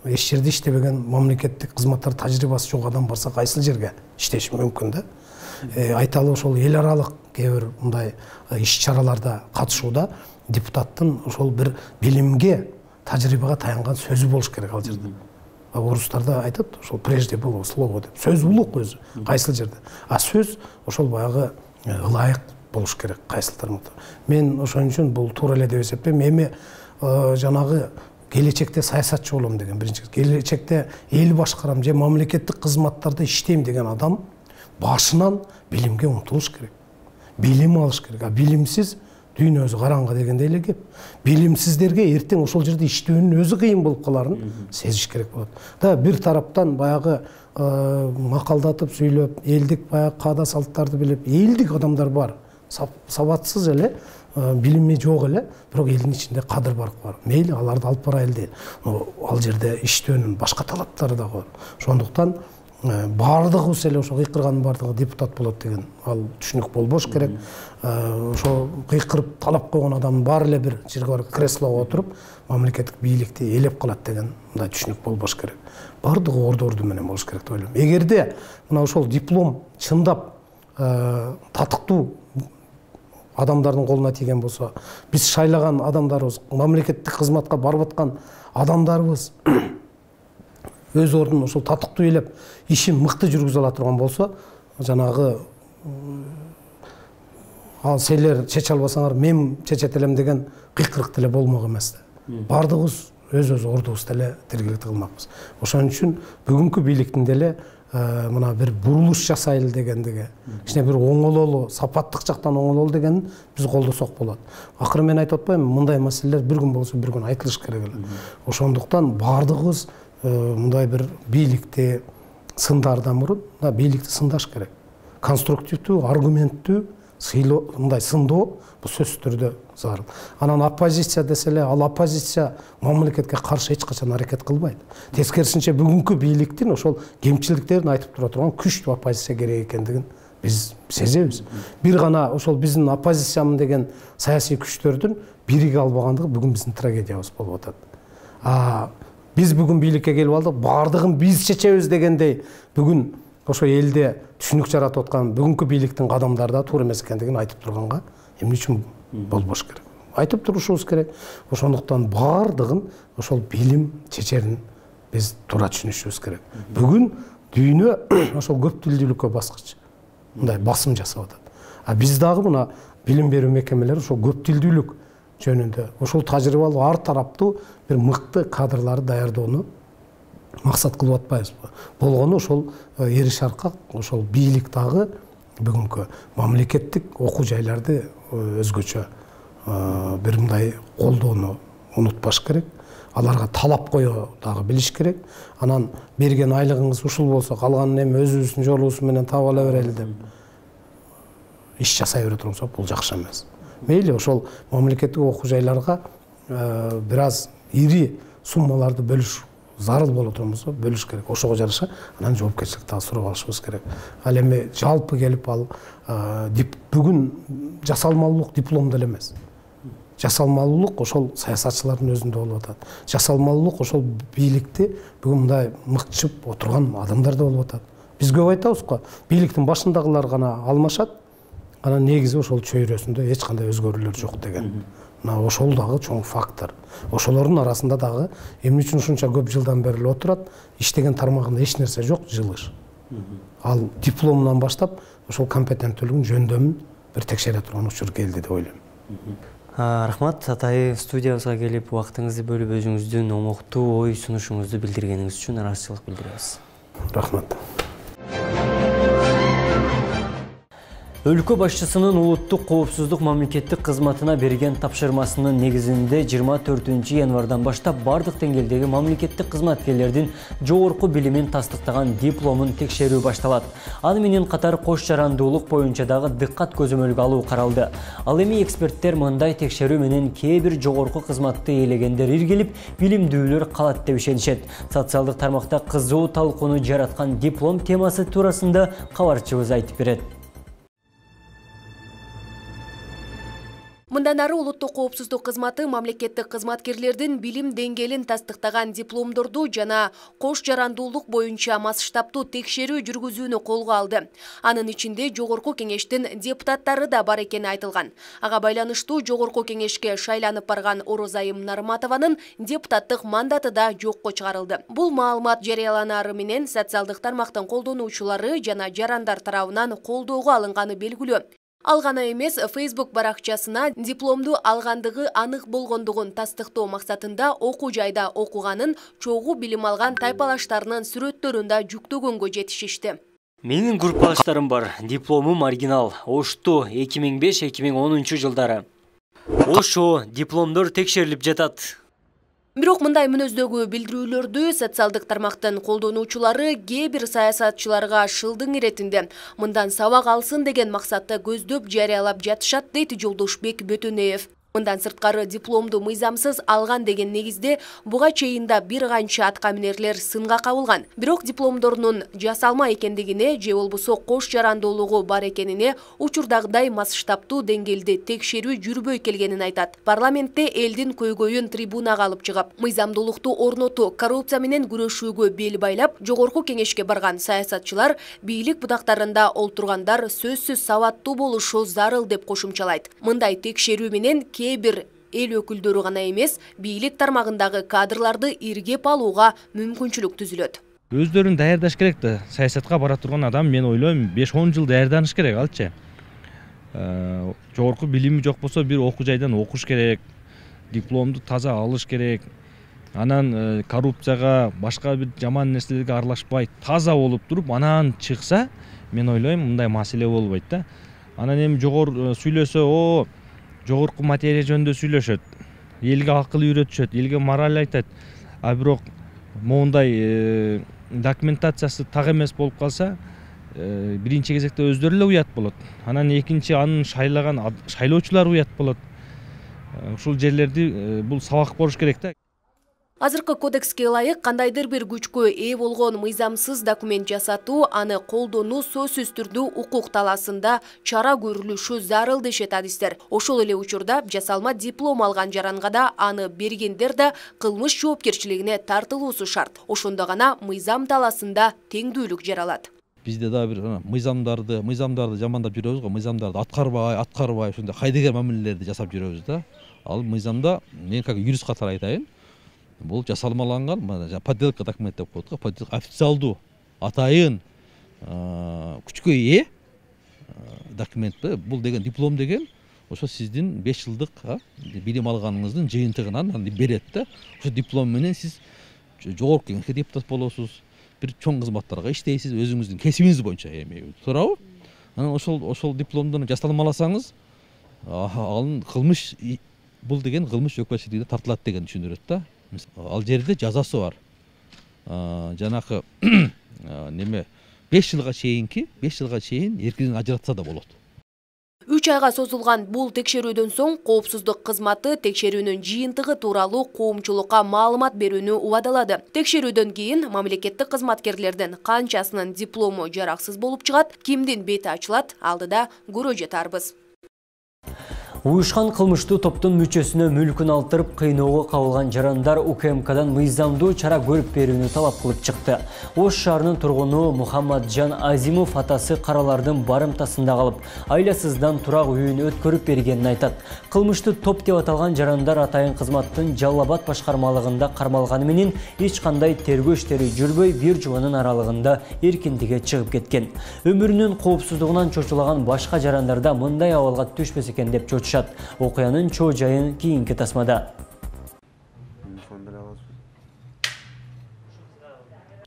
эч жерде иштебеген, мамлекеттик кызматтар тажрыйбасы жок адам барса кайсыл жерге иштеши мүмкүн да. Айталы ошол эл аралык кээ бир мындай иш-чараларда катышууда депутаттын ошол бир билимге, тажрыйбага таянган сөзү болуш керек ал жерде. Орустарда айтат, ошол прежде было слово деп. Сөз улук өзү, кайсыл жерде. Сөз ошол баягы ылайык болуш керек кайсыл тармакта. Мен ошон үчүн бул туура эле деп эсептейм. Эми жанагы келечекте саясатчы болом деген, биринчи келечекте эл башкарам же мамлекеттик кызматтарда иштейм деген адам башынан билимге умтулуш керек. Билим алыш керек. Билимсиз дүйнө өзү караңгы дегендей эле кеп. Билимсиздерге эртең ошол жерде иштөөнүн өзү кыйын болуп каларын сезиш керек болот. Да бир тараптан баягы макалдатып сүйлөп, элдик баягы каада салттарды билип, элдик адамдар бар. Сабатсыз эле, билими жок эле, бирок элдин ичинде кадыр бар. Мейли аларды алып барайлы дейт. Ал жерде иштөөнүн башка талаптары да бар. Ошондуктан бардыгыбыз эле ошо кыйкырганын бардыгы депутат болот деген ал түшүнүк болбош керек. Ошо кыйкырып талап койгон адам бар эле бир жерге барып креслого отуруп мамлекеттик бийликти ээлеп калат деген мындай түшүнүк болбош керек. Бардыгы орду менен болуш керек деп ойлойм. Эгерде мына ошол диплом чындап татыктуу адамдардын колуна тийген болсо, биз шайлаган адамдарыбыз, мамлекеттик кызматка барып аткан адамдарыбыз өз ордун ошол татыктуу ээлеп, ишин мыкты жүргүзө ала турган болсо, жанагы ал силер чече албасаңар мен чечет элем деген кыйкырык деле болмок эмес да. Бардыгыбыз өз ордубузду эле тиргеликти кылмакпыз. Ошон үчүн бүгүнкү бийликтин деле мына бир бурулуш жасайлы дегендиги, кичине бир оңололу, сапаттык жактан оңололу дегенин биз колдосок болот. Акыры мен айтып атпаймынбы, мындай маселелер бир күн болсо бир күн айтылыш керек эле. Ошондуктан бардыгыбыз мындай бир бийликти сындардан мурун бийликти сындаш керек. Конструктивдүү, аргументтүү, сыйлоо, мындай сындоо бул сөзсүз түрдө зарыл. Анан оппозиция деселе, ал оппозиция мамлекетке каршы эч качан аракет кылбайт. Тескерисинче бүгүнкү бийликтин ошол кемчиликтерин айтып тура турган күчтүү оппозиция керек экендигин биз сезебиз. Бир гана ошол биздин оппозициямын деген саясий күчтөрдүн бириге албагандыгы бүгүн биздин трагедиябыз болуп атат. Биз бүгүн бийликке келип алдык, бардыгын биз чечебиз дегендей бүгүн ошо элде түшүнүк жаратып аткан бүгүнкү бийликтин кадамдары да туура эмес экендигин айтып турганга эмне үчүн болбош керек? Айтып турушубуз керек. Ошондуктан бардыгын ошол билим чечерин биз туура түшүнүшүбүз керек. Бүгүн дүйнө ошол көп тилдүүлүккө баскыч мындай басым жасап атат. Биз дагы мына билим берүү мекемелери ошол көп тилдүүлүк жөнүндө ошол тажрыйбалуу ар тараптуу бир мыкты кадрларды даярдоону максат кылып атпайбызбы? Болгону ошол эри шаркак ошол бийлик дагы бүгүнкү мамлекеттик окуу жайларды өзгөчө бир мындай колдоону унутпаш керек. Аларга талап кое дагы билиш керек. Анан берген айлыгыңыз ушул болсо, калганын эми өзүбүздүн жолубуз менен таап ала берели деп иш жасай бере турсак, бул жакшы эмес. Мейли ошол мамлекеттик окуу жайларга бир аз ири суммаларды бөлүш зарыл боло турмузбу, бөлүш керек. Ошого жараша анан жоопкерчилик дагы сурап алышыбыз керек. Ал эми жалпы келип ал бүгүн жасалмалуулук диплом деле эмес. Жасалмалуулук ошол саясатчылардын өзүндө болуп атат. Жасалмалуулук ошол бийликти бүгүн мындай мыкчып отурган адамдарда болуп атат. Биз көп айтабыз го, бийликтин башындагылар гана алмашат, анан негизи ошол чөйрөсүндө эч кандай өзгөрүүлөр жок деген. Мына ошол дагы чоң фактор. Ошолордун арасында дагы эмне үчүн ушунча көп жылдан бери отурат, иштеген тармагында эч нерсе жок, жылыш. Ал дипломунан баштап ошол компетенттүүлүгүн, жөндөмүн бир текшере турган учур келди деп ойлойм. Рахмат, атайын студиябызга келип убактыңызды бөлүп өзүңүздүн омуктуу ой сунушуңузду билдиргениңиз үчүн ыраазычылык билдиребиз. Рахмат. Өлкө башчысынын улуттук коопсуздук мамлекеттик кызматына берген тапшырмасынын негизинде 24 январдан баштап бардык деңгээлдеги мамлекеттик кызматкерлердин жогорку билимин тастыктаган дипломун текшерүү башталат. Аны менен катар кош жарандуулук боюнча дагы дыккат көзөмөлгө алуу каралды. Ал эми эксперттер мындай текшерүү менен кээ бир жогорку кызматты ээлегендер иргилип, билимдүүлөр калат деп ишенишет. Социалдык тармакта кызуу талкууну жараткан диплом темасы туурасында кабарчыбыз айтып берет. Мындан ары улуттук коопсуздук кызматы мамлекеттик кызматкерлердин билим деңгээлин тастыктаган дипломдорду жана кош жарандуулук боюнча масштабтуу текшерүү жүргүзүүнү колго алды. Анын ичинде жогорку кеңештин депутаттары да бар экени айтылган. Ага байланыштуу жогорку кеңешке шайланып барган Орозайым Нарматованын депутаттык мандаты да жокко чыгарылды. Бул маалымат жарыяланары менен социалдык тармактын колдонуучулары жана жарандар тарабынан колдоого алынганы белгилүү. Ал гана эмес, Facebook баракчасына дипломду алгандыгы анык болгондугун тастыктоо максатында окуу жайда окуганын, чогуу билим алган тайпалаштарынын сүрөттөрүн да жүктөгөнгө жетишишти. Менин группалаштарым бар. Дипломум оригинал. Ошту 2005-2010 жылдары. Ошо дипломдор текшерилип жатат. Бирок мындай мүнөздөгү билдирүүлөрдү социалдык тармактын колдонуучулары кээ бир саясатчыларга шылдың иретинде мындан сабак алсын деген максатты көздөп жарыялап жатышат, дейт Жолдошбек Бөтөнеев. Мындан сырткары дипломду мыйзамсыз алган деген негизде буга чейин да бир канча аткаминерлер сынга кабылган. Бирок дипломдорунун жасалма экендигине же болбосо кош жарандуулугу бар экенине учурдагыдай масштабтуу деңгээлде текшерүү жүрбөй келгенин айтат. Парламентте элдин көйгөйүн трибунага алып чыгып, мыйзамдуулукту орнотуу, коррупция менен күрөшүүгө бел байлап, жогорку кеңешке барган саясатчылар бийлик будактарында олтургандар сөзсүз сабаттуу болушу зарыл деп кошумчалайт. Мындай текшерүү менен кээ бир эл өкүлдөрү гана эмес, бийлик тармагындагы кадрларды иргеп алууга мүмкүнчүлүк түзүлөт. Өздөрүн даярдаш керек да. Саясатка бара турган адам, мен ойлойм, 5-10 жыл даярданыш керек алчы. Жогорку билими жок болсо бир окуу жайдан окуш керек, дипломду таза алыш керек. Анан коррупцияга, башка бир жаман нерселерге аралашпай, таза болуп туруп, анан чыкса, мен ойлойм, мындай маселе болбойт да. Анан эми жогору сүйлөсө, жогорку материя жөнүндө сүйлөшөт, элге акыл үйрөтүшөт, элге мораль айтат. А бирок моундай документациясы так эмес болуп калса, биринчи кезекте өздөрү эле уят болот. Анан экинчи анын шайлаган шайлоочулар уят болот. Ушул жерлерди бул сабак болуш керек да. Азыркы кодекске ылайык кандайдыр бир күчкө ээ болгон мыйзамсыз документ жасатуу, аны колдонуу сөзсүз түрдүү укук талаасында чара көрүлүшү зарыл дешет адистер. Ошол эле учурда жасалма диплом алган жаранга да аны бергендер да кылмыш жоопкерчилигине тартылуусу шарт. Ошондо гана мыйзам талаасында теңдүүлүк жаралат. Бизде да бир мыйзамдарды жамандап жүрөбүз го, мыйзамдарды аткарбай ушундай хайдыгер мамилелерди жасап жүрөбүз да. Ал мыйзамда мен как юрист катары айтайын, бул жасалмаланган, подделка документ деп коет го, подделка официалдуу, атайын күчкө ээ документ. Бул деген диплом деген ошо сиздин 5 жылдык билим алганыңыздын жыйынтыгынан берет да. Ошо диплом менен сиз жогорку кеңешке депутат болосуз, бир чоң кызматтарга иштейсиз, өзүңүздүн кесибиңиз боюнча эми, туурабы? Анан ошол дипломдон жасалмаласаңыз, ал кылмыш, бул деген кылмыш жоопкерчилигине тартылат деген түшүндүрөт да. Ал жерде жазасы бар. Жанакы неме 5 жылга чейин эркинен ажыратса да болот. 3 айга созулган бул текшерүүдөн соң коопсуздук кызматы текшерүүнүн жыйынтыгы тууралуу коомчулукка маалымат берүүнү убадалады. Текшерүүдөн кийин мамлекеттик кызматкерлердин канчасынын диплому жараксыз болуп чыгат, кимдин бети ачылат, алдыда көрө жатарбыз. Уюшкан кылмыштуу топтун мүчөсүнө мүлкүн алтырып кыйноого кабылган жарандар УКМКдан мыйзамдуу чара көрүп берүүнү талап кылып чыкты. Ош шаарынын тургуну Мухаммаджан Азимов атасы каралардын барымтасында калып, айласыздан турак үйүн өткөрүп бергенин айтат. Кылмыштуу топ деп аталган жарандар атайын кызматтын Жалал Абад башкармалыгында кармалганы менен эч кандай тергөө иштери жүрбөй, бир жуманын аралыгында эркиндикке чыгып кеткен. Өмүрүнүн коопсуздугунан чочулаган башка жарандар да мындай абалга түшпөс экен деп чочушат. Окуянын чоо жайын кийинки тасмада.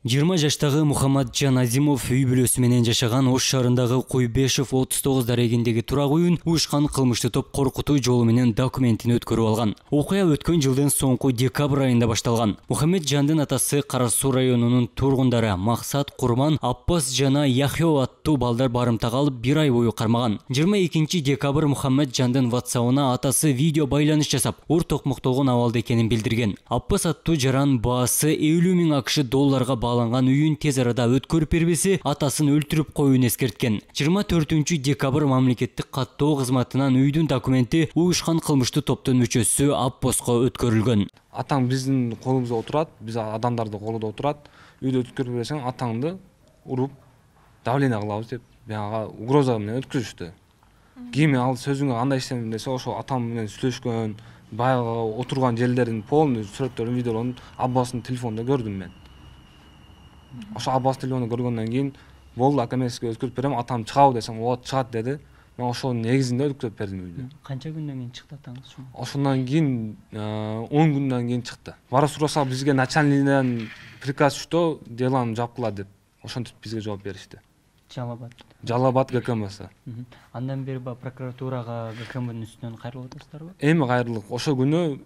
20 жаштагы Мухаммаджан Азимов үй бүлөсү менен жашаган Ош шаарындагы Куйбешев 39 дарегиндеги турак үйүн уюшкан кылмыштуу топ коркутуу жолу менен документин өткөрүп алган. Окуя өткөн жылдын соңку декабрь айында башталган. Мухаммеджандын атасы Кара Суу районунун тургундары Максат, Курман, Аппас жана Яхьё аттуу балдар барымтага алып 1 ай бою кармаган. 22 декабрь Мухаммеджандын WhatsApp-ына атасы видео байланыш жасап, ур токмоктолгон абалда экенин билдирген. Аппас аттуу жаран баасы 50 000 акш долларга бааланган үйүн тез арада өткөрүп бербесе, атасын өлтүрүп коюун эскерткен. 24 декабрь мамлекеттик каттоо кызматынан үйдүн документи уюшкан кылмыштуу топтун мүчөсү Аппаско өткөрүлгөн. Атаң биздин колубузда отурат, биз адамдарды колунда отурат. Үйдө өткөрүп берсең, атаңды уруп, давление кылабыз деп, баягы угроза менен өткөрүштү. Кийин ал сөзүңө андай иштедим десе, ошо атам менен сүйлөшкөн, баягы отурган жерлерин полный сүрөттөрүн, видеолорун Аббастын телефонунда көрдүм мен. Ошо Аббас телефонунда көргөндөн кийин, болду, ака мен сизге өткөрүп берем, атам чыгабы десем, ооба чыгат деди. Мен ошонун негизинде өткөрүп бердим үйдү. Канча күндөн кийин чыкты атаңыз ошо? Ошондон кийин 10 күндөн кийин чыкты. Бара сураса бизге начальниктен приказ түштү, делону жапкыла деп. Ошентип бизге жооп беришти. Жалал-Абад ГКМСи. Андан бери прокуратурага ГКМдын үстүнөн кайрылып атасыздарбы? Эми кайрылдык. Ошо күнү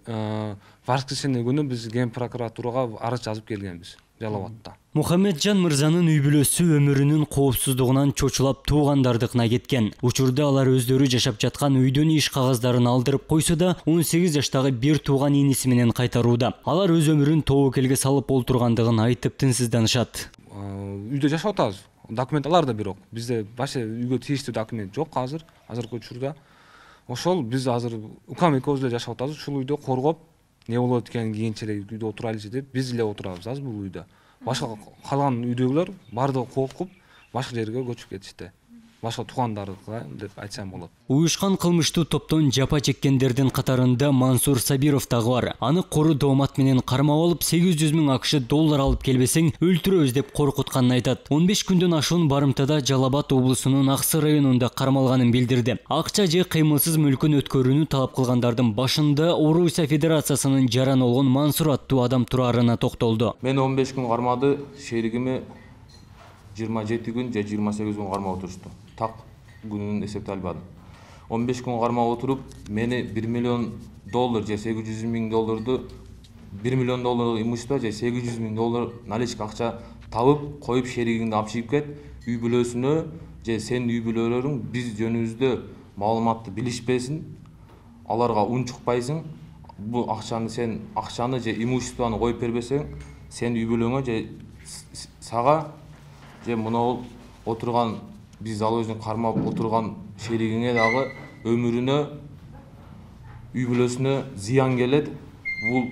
воскресенье күнү биз Ген прокуратурага арыз жазып келгенбиз. Жалал-Абадта. Мухаммеджан мырзанын үй бүлөсү өмүрүнүн коопсуздугунан чочулап туугандардыкына кеткен. Учурда алар өздөрү жашап жаткан үйдүн иш кагаздарын алдырып койсо да, 18 жаштагы бир тууган иниси менен кайтарууда. Алар өз өмүрүн тобокелге салып олтургандыгын айтып тынчсызданышат. Үйдө жашап атабыз. Документ алар да бирок. Бизде башка үйгө тийиштүү документ жок азыркы учурда. Ошол биз азыр укам экөөбүз эле жашап атабыз. Ушул үйдө коргоп, не болот экенин кийинчерээк үйдө отурайлычы деп биз эле отурабыз азыр бул үйдө. Башка калган үйдөгүлөр бардыгы коркуп, башка жерге көчүп кетишти. Башка туугандарга деп айтсам болот. Уюшкан кылмыштуу топтон жапа чеккендердин катарында Мансур Сабиров дагы бар. Аны кору доомат менен кармап алып 800 000 акш доллар алып келбесең өлтүрөбүз деп коркутканын айтат. 15 күндөн ашуун барымтада Жалал-Абад облусунун Аксы районунда кармалганын билдирди. Акча же кыймылсыз мүлкүн өткөрүүнү талап кылгандардын башында Орусия Федерациясынын жараны болгон Мансур аттуу адам турарына токтолду. Мен 15 күн кармады, шеригиме 27 күн же 28 күн кармап отурушту. Так күнүн эсептей албадым. 15 күн кармап отуруп, мени $1 миллион же 800 000 долларду 1 миллион долларлык имущество же 800 000 доллар наличка акча табып, коюп шеригиңди алып чыгып кет. Үй бүлөсүнө же сенин үй бүлөлөрүң биз жөнүбүздө маалыматты билишпесин, аларга ун чукпайсың. Бул акчаны же имуществону коюп бербесең, сен үй бүлөңө же сага же мына отурган биз ал өзүн кармап отурган шеригиңе дагы өмүрүнө, үй бүлөсүнө зыян келет. Бул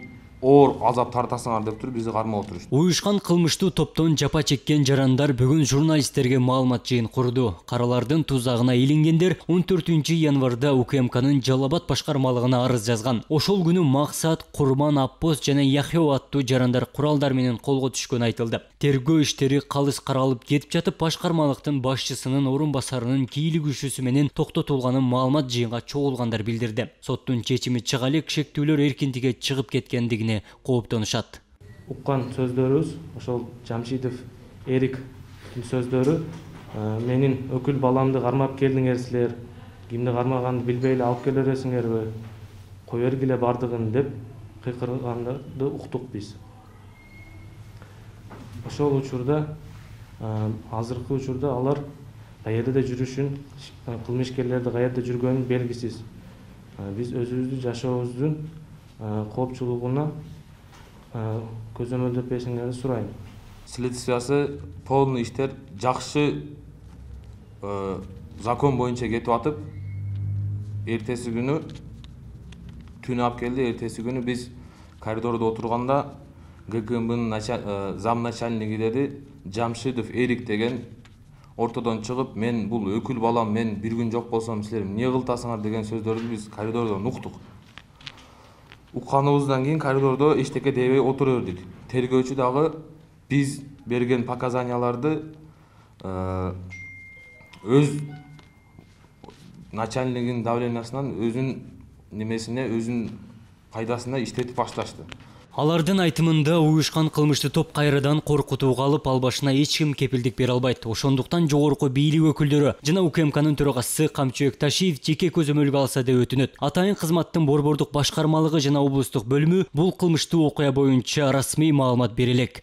оор азап тартасыңар деп туруп бизди кармап отурушту. Уюшкан кылмыштуу топтон жапа чеккен жарандар бүгүн журналисттерге маалымат жыйын курду. Каралардын тузагына илингендер 14 январда УКМКнын Жалал-Абад башкармалыгына арыз жазган. Ошол күнү Максат, Курман, Аппос жана Яхьё аттуу жарандар куралдар менен колго түшкөнү айтылды. Тергөө иштери калыс каралып кетип жатып, башкармалыктын башчысынын орун басарынын кийлигүүчүсү менен токтотулганын маалымат жыйынга чогулгандар билдирди. Соттун чечими чыга элек шектүүлөр эркиндикке чыгып кеткендигине кооптонушат. Уккан сөздөрүбүз ошол Жамшидов Эриктин сөздөрү: менин өкүл баламды кармап келдиңер силер, кимди кармаганды билбей эле алып келе бересиңерби, кое бергиле бардыгын деп кыйкыргандарды уктук биз. Ошол учурда, азыркы учурда алар каерде жүрүшүн, кылмышкерлерди каерде жүргөнү белгисиз. Биз өзүбүздүн жашообуздун коопчулугуна көзөмөлдөпесиңерди сурайм. Следствиясы полный иштер жакшы закон боюнча кетип атып, эртеси күнү түнү алып келди. Эртеси күнү биз коридордо отурганда ГКМдын зам начальниги деди, Жамшидов Эрик деген ортодон чыгып, мен бул өкүл балам, мен бир күн жок болсом силер эмне кылтасыңар деген сөздөрдү биз коридордон уктук. Укканыбыздан кийин коридордо эчтеке дебей отура бердик. Тергөөчү дагы биз берген показанияларды өз начальнигинин давлениясынан өзүнүн немесине, өзүнүн пайдасына иштетип башташты. Алардын айтымында уюшкан кылмышты топ кайрадан коркутууга алып, ал башына эч ким кепилдик бере албайт. Ошондуктан жогорку бийлик өкүлдөрү жана УКМКнын төрагасы Камчыбек Ташиев жеке көзөмөлгө алса деп өтүнөт. Атайын кызматтын борбордук башкармалыгы жана облустук бөлүмү бул кылмыштуу окуя боюнча расмий маалымат бере элек.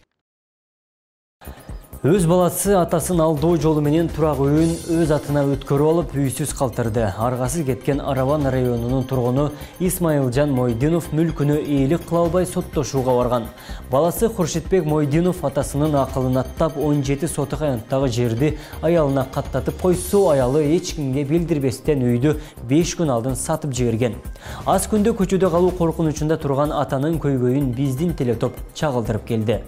Өз баласы атасын алдоо жолу менен турак үйүн өз атына өткөрүп алып, үйсүз калтырды. Аргасыз кеткен Араван районунун тургуну Исмайылжан Мойдинов мүлкүнө ээлик кыла албай соттошууга барган. Баласы Хуршитбек Мойдинов атасынын акылын аттап 17 сотук аянттагы жерди аялына каттатып койсо, аялы эч кимге билдирбестен үйдү 5 күн алдын сатып жиберген. Аз күндө көчөдө калуу коркунучунда турган атанын көйгөйүн биздин телетоп чагылдырып келди.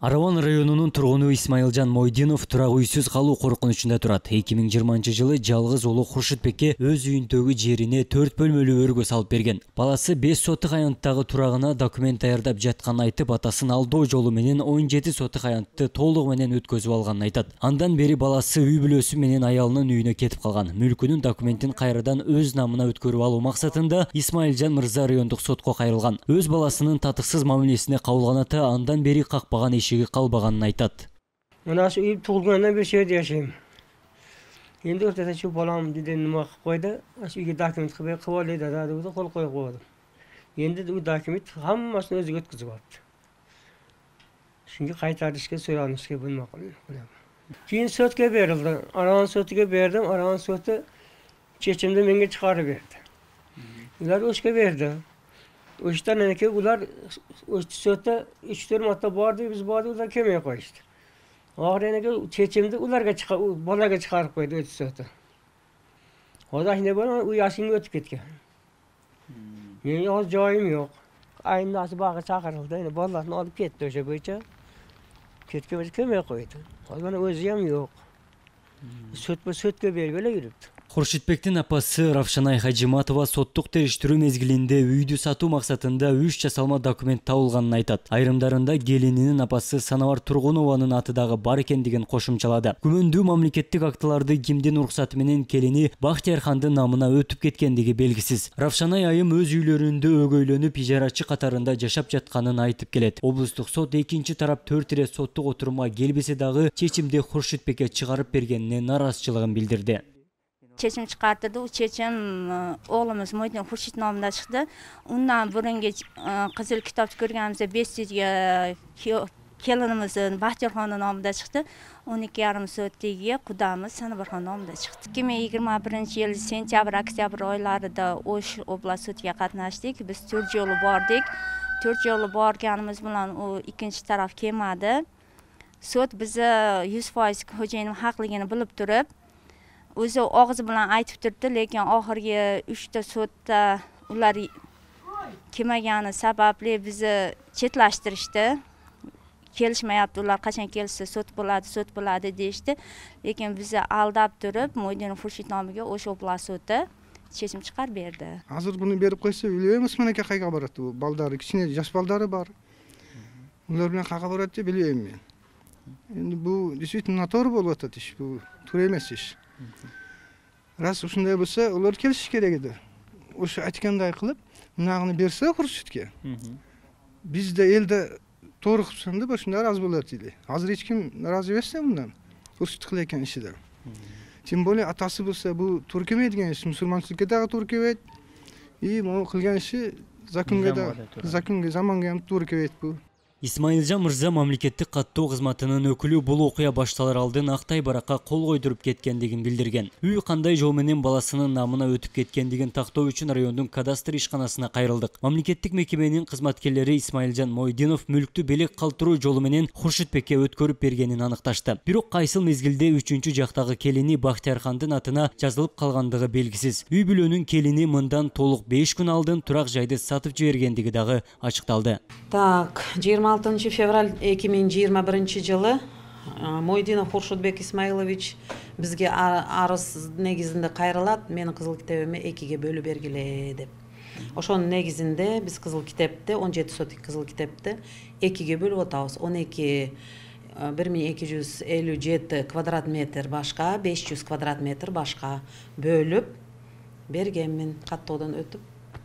Араван районунун тургуну Исмайылжан Мойдинов турак үйсүз калуу коркунучунда турат. 2020 жылы жалгыз улу Хуршитбекке өз үйүндөгү жерине 4 бөлмөлүү өргө салып берген. Баласы 5 сотук аянттагы турагына документ даярдап жатканын айтып, атасын алдоо жолу менен 17 сотук аянтты толугу менен өткөзүп алганын айтат. Андан бери баласы үй бүлөсү менен аялынын үйүнө кетип калган. Мүлкүнүн документин кайрадан өз намына өткөрүп алуу максатында Исмайылжан мырза райондук сотко кайрылган. Өз баласынын татыксыз мамилесине кабылган ата андан бери какпаган калбаганын айтат. Мына ошо үй туулгандан бери жерде жашайм. Эми ортада чу балам деден нема кылып койду. Ошо үйгө документ кылып алып да кол коюп койдум. Эми бул документ хаммасын өзү өткөзүп алыпты. Шунга кайтарышка суранышка болмок. Кийин сотко берилди. Араван сотуга бердим. Араван соту чечимди менге чыгарып берди. Улар ошко берди. Оштан эке улар сотта 3-4 марта барды, биз барды, улар келмей коюшту. Ахыры чечимди уларга балага чыгарып койду өз соту. Одан не болду, уй ашың өтүп кеткен. Менин аз жайым жок. Айында бага чакырылды, эми балаларын алып кетти ошо боюнча. Кеткен келмей койду. Анан өзү ham жок. Сөткө бергеле жүрүптү. Хуршитбектин апасы Равшанай Хажиматова соттук териштирүү мезгилинде үйдү сатуу максатында 3 жасалма документ табылганын айтат. Айрымдарында келининин апасы Санабар Тургунованын аты дагы бар экендигин кошумчалады. Күмөндүү мамлекеттик актыларды кимдин уруксаты менен келини Бахтиярхандын намына өтүп кеткендиги белгисиз. Равшанай айым өз үйлөрүндө өгөйлөнүп ижарачы катарында жашап жатканын айтып келет. Облустук сот экинчи тарап 4 ирет соттук отурумга келбесе дагы чечимди Хуршитбекке чыгарып бергенине наразычылыгын билдирди. Çeçim çıkarttırdı. O çeçim oğlumuz Muhyiddin Hurşit namında çıktı. Ondan burunga Kızıl kitap görgenimizde 500 kelinimizin Bahtiyarxonun namında çıktı. 12,5 so'tdagi qudamiz Sanabarxon nomida chiqdi. 2021 yil sentyabr-oktyabr oylarida O'sh oblast sudiga qatnashdik. Biz 4 yo'li bordik. 4 yo'li borganimiz bilan u ikkinchi taraf kelmadi. Sud bizni 100% xo'jayinim haqligini bilib turib, o'zi og'zi bilan aytib turdi, lekin oxirgi 3 ta sudda ular kelmagani sababli bizni chetlashtirishdi. Kelishmayapti, ular qachon kelsa sud bo'ladi deyishdi. Lekin bizni aldab turib, Muhyiddin Hurshit nomiga O'sh oblast sudi chechim chiqarib berdi. Hozir buni berib qo'ysa, bilmaymiz mana qayerga boradi bu baldari, kichkina yosh baldari bor. Ular bilan qayerga boradi deb bilmayman men. Endi bu действительно noto'g'ri bo'lyapti ish, bu to'g'ri emas ish. Ras shunday bo'lsa, ular kelishish kerak edi. O'sha aytganday qilib, bunaqani bersa Xurshitga. Bizda elda to'g'ri qilsanda boshunda rozi bo'lardi edi. Hozir hech kim rozi emas bundan. Xurshit qilayotgan ishida. Tim bo'lsa atasi bo'lsa, bu to'g'ri kelmaydigan ish, musulmonchilikka da to'g'ri kelmaydi. Bu qilgan ishi zakonga, zamonga ham to'g'ri kelmaydi bu. Исмайылжан мырза мамлекеттик каттоо кызматынын өкүлү бул окуя башталар алдын Актай баракка кол койдуруп кеткендигин билдирген. Үй кандай жол менен баласынын намына өтүп кеткендигин тактоо үчүн райондун кадастр ишканасына кайрылдык. Мамлекеттик мекеменин кызматкерлери Исмайылжан Мойдинов мүлктү белек калтыруу жолу менен Хуршитбекке өткөрүп бергенин аныкташты. Бирок кайсыл мезгилде 3-чү жактагы келини Бахтиярхандын атына жазылып калгандыгы белгисиз. Үй бүлөнүн келини мындан толук 5 күн алдын турак жайды сатып жибергендиги дагы ачыкталды. Так, 26 февраль 2021 жылы Мойдинов Хуршитбек Исмайлович бизге арыз негизинде кайрылат, менин кызыл китебиме 2ге бөлүп бергиле деп. Ошонун негизинде биз кызыл китепти, 17 сотик кызыл китепти 2ге бөлүп атабыз. 1257 квадрат метр башка, 500 квадрат метр башка бөлүп бергенмин, каттоодон өтүп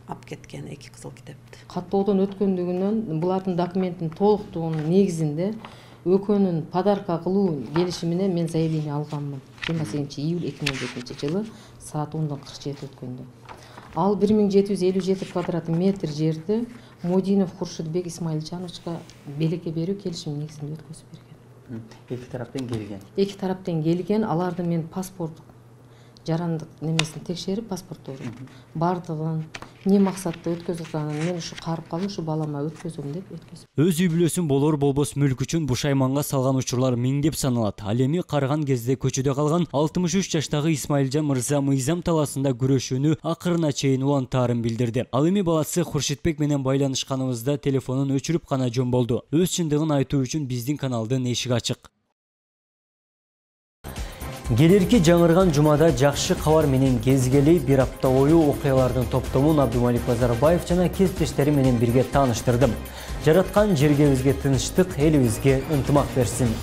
алып кеткен 2 кызыл китепти. Каттоодон өткөндүгүнөн булардын документин толуктугунун негизинде ӨКөнүн подарка кылуу келишимине мен заявление алганмын 28 июль 2017 жылы саат 10:47 өткөндө. Ал 1757 квадрат метр жерди Модинов Хуршудбек Исмаилжановичка белекке берүү келишимин негизинде өткөзүп берген. Эки тараптан келген, аларды мен паспорт жарандык немесин текшерип, паспортторун бардыгын, эмне максатта өткөзүлганын мен ушу карып калып, ушу балама өткөзөм деп өткөзүп. Өз үй бүлөсүн болор болбос мүлк үчүн бушайманга салган учурлар миңдеп саналат. Ал эми карыган кезде көчөдө калган 63 жаштагы Исмаилжан мырза мыйзам талаасында күрөшүүнү акырына чейин улантаарын билдирди. Ал эми баласы Хуршитбек менен байланышканыбызда телефонун өчүрүп гана жөн болду. Өз чындыгын айтуу үчүн биздин каналдын эшиги ачык. Келерки жаңырган жумада жакшы кабар менен кезгели бир апта бою окуялардын топтомун Абдумалик Базарбаев жана кесиптештери менен бирге тааныштырдым. Жараткан жергебизге тынчтык, элибизге ынтымак берсин.